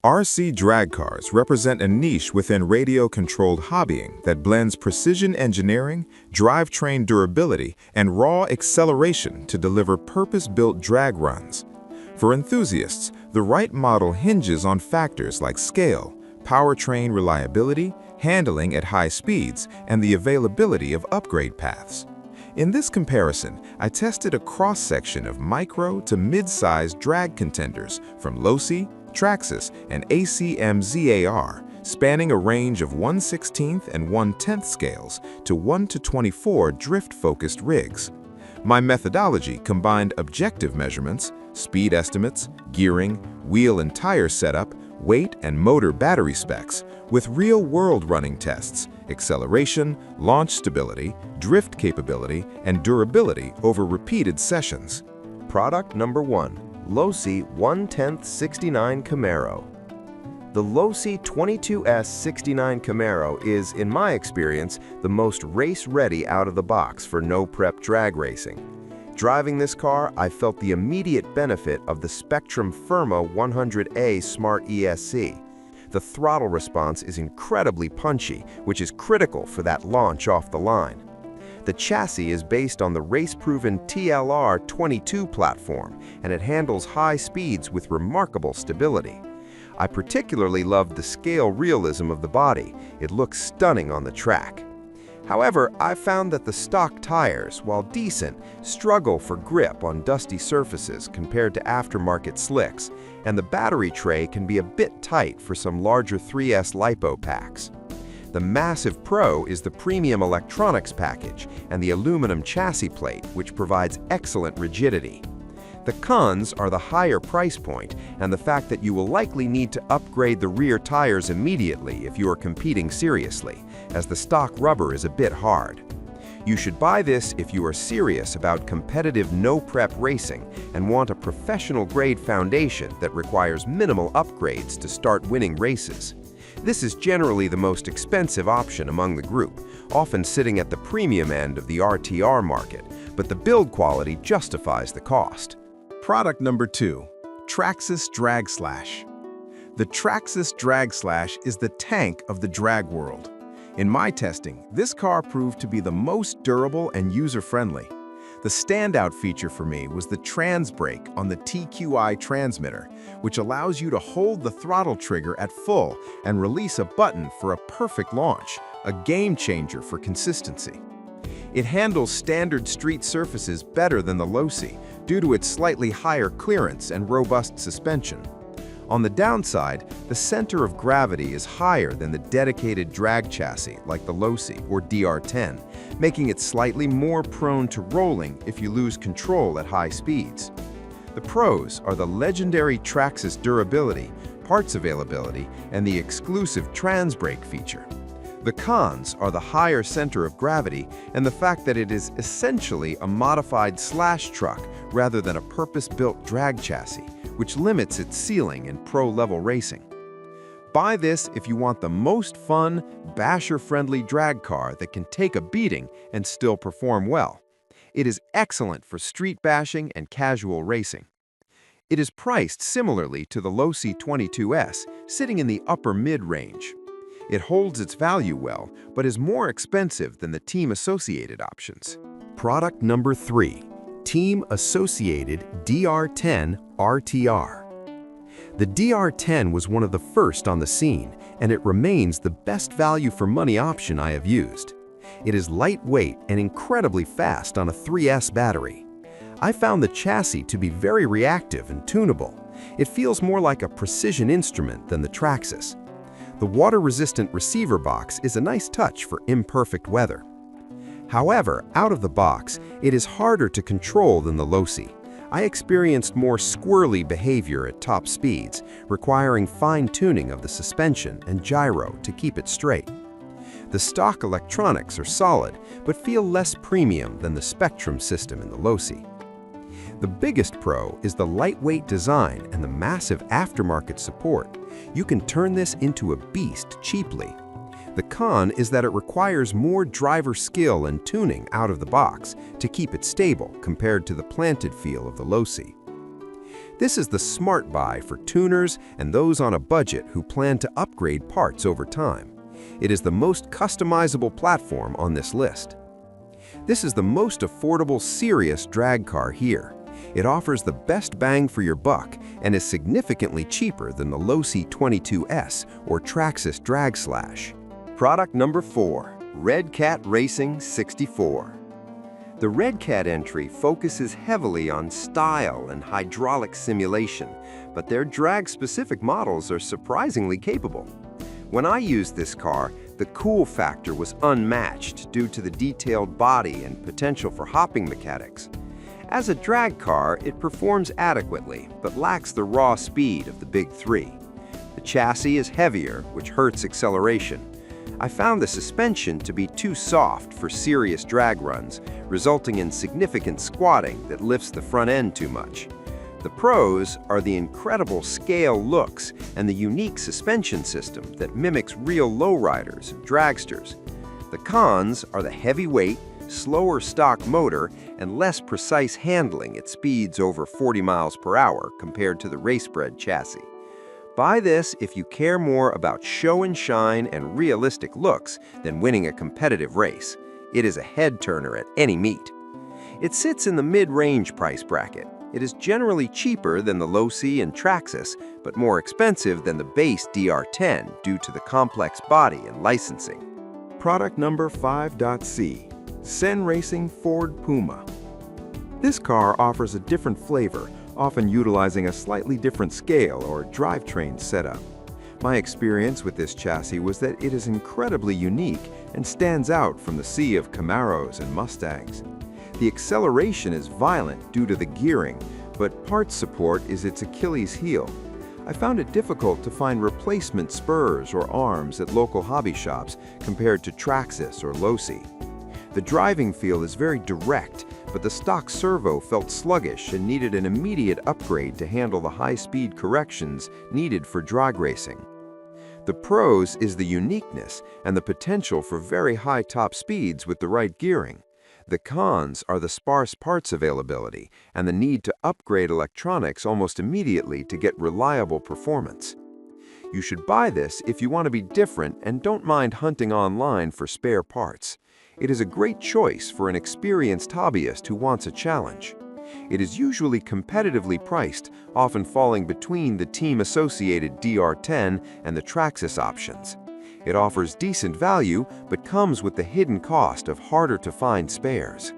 RC drag cars represent a niche within radio-controlled hobbying that blends precision engineering, drivetrain durability, and raw acceleration to deliver purpose-built drag runs. For enthusiasts, the right model hinges on factors like scale, powertrain reliability, handling at high speeds, and the availability of upgrade paths. In this comparison, I tested a cross-section of micro to mid-sized drag contenders from Losi, Traxxas, and ACM-ZAR, spanning a range of 1/16 and 1/10 scales to 1/24 drift-focused rigs. My methodology combined objective measurements, speed estimates, gearing, wheel and tire setup, weight and motor battery specs, with real-world running tests, acceleration, launch stability, drift capability, and durability over repeated sessions. Product number 1. Losi 1/10 69 Camaro. The Losi 22S 69 Camaro is, in my experience, the most race-ready out of the box for no-prep drag racing. Driving this car, I felt the immediate benefit of the Spectrum Firma 100A Smart ESC. The throttle response is incredibly punchy, which is critical for that launch off the line. The chassis is based on the race-proven TLR-22 platform, and it handles high speeds with remarkable stability. I particularly loved the scale realism of the body. It looks stunning on the track. However, I found that the stock tires, while decent, struggle for grip on dusty surfaces compared to aftermarket slicks, and the battery tray can be a bit tight for some larger 3S LiPo packs. The massive pro is the premium electronics package and the aluminum chassis plate, which provides excellent rigidity. The cons are the higher price point and the fact that you will likely need to upgrade the rear tires immediately if you are competing seriously, as the stock rubber is a bit hard. You should buy this if you are serious about competitive no-prep racing and want a professional-grade foundation that requires minimal upgrades to start winning races. This is generally the most expensive option among the group, often sitting at the premium end of the RTR market, but the build quality justifies the cost. Product number 2. Traxxas Drag Slash. The Traxxas Drag Slash is the tank of the drag world. In my testing, this car proved to be the most durable and user-friendly. The standout feature for me was the trans brake on the TQI transmitter, which allows you to hold the throttle trigger at full and release a button for a perfect launch, a game changer for consistency. It handles standard street surfaces better than the Losi due to its slightly higher clearance and robust suspension. On the downside, the center of gravity is higher than the dedicated drag chassis like the Losi or DR10, making it slightly more prone to rolling if you lose control at high speeds. The pros are the legendary Traxxas durability, parts availability, and the exclusive trans brake feature. The cons are the higher center of gravity and the fact that it is essentially a modified slash truck rather than a purpose-built drag chassis, which limits its ceiling in pro-level racing. Buy this if you want the most fun, basher-friendly drag car that can take a beating and still perform well. It is excellent for street bashing and casual racing. It is priced similarly to the Losi 22S, sitting in the upper mid-range. It holds its value well, but is more expensive than the Team Associated options. Product number 3. Team Associated DR10 RTR. The DR10 was one of the first on the scene, and it remains the best value for money option I have used. It is lightweight and incredibly fast on a 3S battery. I found the chassis to be very reactive and tunable. It feels more like a precision instrument than the Traxxas. The water-resistant receiver box is a nice touch for imperfect weather. However, out of the box, it is harder to control than the Losi. I experienced more squirrely behavior at top speeds, requiring fine-tuning of the suspension and gyro to keep it straight. The stock electronics are solid, but feel less premium than the Spectrum system in the Losi. The biggest pro is the lightweight design and the massive aftermarket support. You can turn this into a beast cheaply. The con is that it requires more driver skill and tuning out of the box to keep it stable compared to the planted feel of the Losi. This is the smart buy for tuners and those on a budget who plan to upgrade parts over time. It is the most customizable platform on this list. This is the most affordable serious drag car here. It offers the best bang for your buck and is significantly cheaper than the Losi 22S or Traxxas Drag Slash. Product number 4, Redcat Racing 64. The Redcat entry focuses heavily on style and hydraulic simulation, but their drag-specific models are surprisingly capable. When I used this car, the cool factor was unmatched due to the detailed body and potential for hopping mechanics. As a drag car, it performs adequately, but lacks the raw speed of the big three. The chassis is heavier, which hurts acceleration. I found the suspension to be too soft for serious drag runs, resulting in significant squatting that lifts the front end too much. The pros are the incredible scale looks and the unique suspension system that mimics real lowriders and dragsters. The cons are the heavy weight, slower stock motor, and less precise handling at speeds over 40 miles per hour compared to the race-bred chassis. Buy this if you care more about show and shine and realistic looks than winning a competitive race. It is a head-turner at any meet. It sits in the mid-range price bracket. It is generally cheaper than the Losi and Traxxas, but more expensive than the base DR10 due to the complex body and licensing. Product number 5.C, Sen Racing Ford Puma. This car offers a different flavor, often utilizing a slightly different scale or drivetrain setup. My experience with this chassis was that it is incredibly unique and stands out from the sea of Camaros and Mustangs. The acceleration is violent due to the gearing, but parts support is its Achilles heel. I found it difficult to find replacement spurs or arms at local hobby shops compared to Traxxas or Losi. The driving feel is very direct, but the stock servo felt sluggish and needed an immediate upgrade to handle the high-speed corrections needed for drag racing. The pros is the uniqueness and the potential for very high top speeds with the right gearing. The cons are the sparse parts availability and the need to upgrade electronics almost immediately to get reliable performance. You should buy this if you want to be different and don't mind hunting online for spare parts. It is a great choice for an experienced hobbyist who wants a challenge. It is usually competitively priced, often falling between the Team Associated DR10 and the Traxxas options. It offers decent value, but comes with the hidden cost of harder-to-find spares.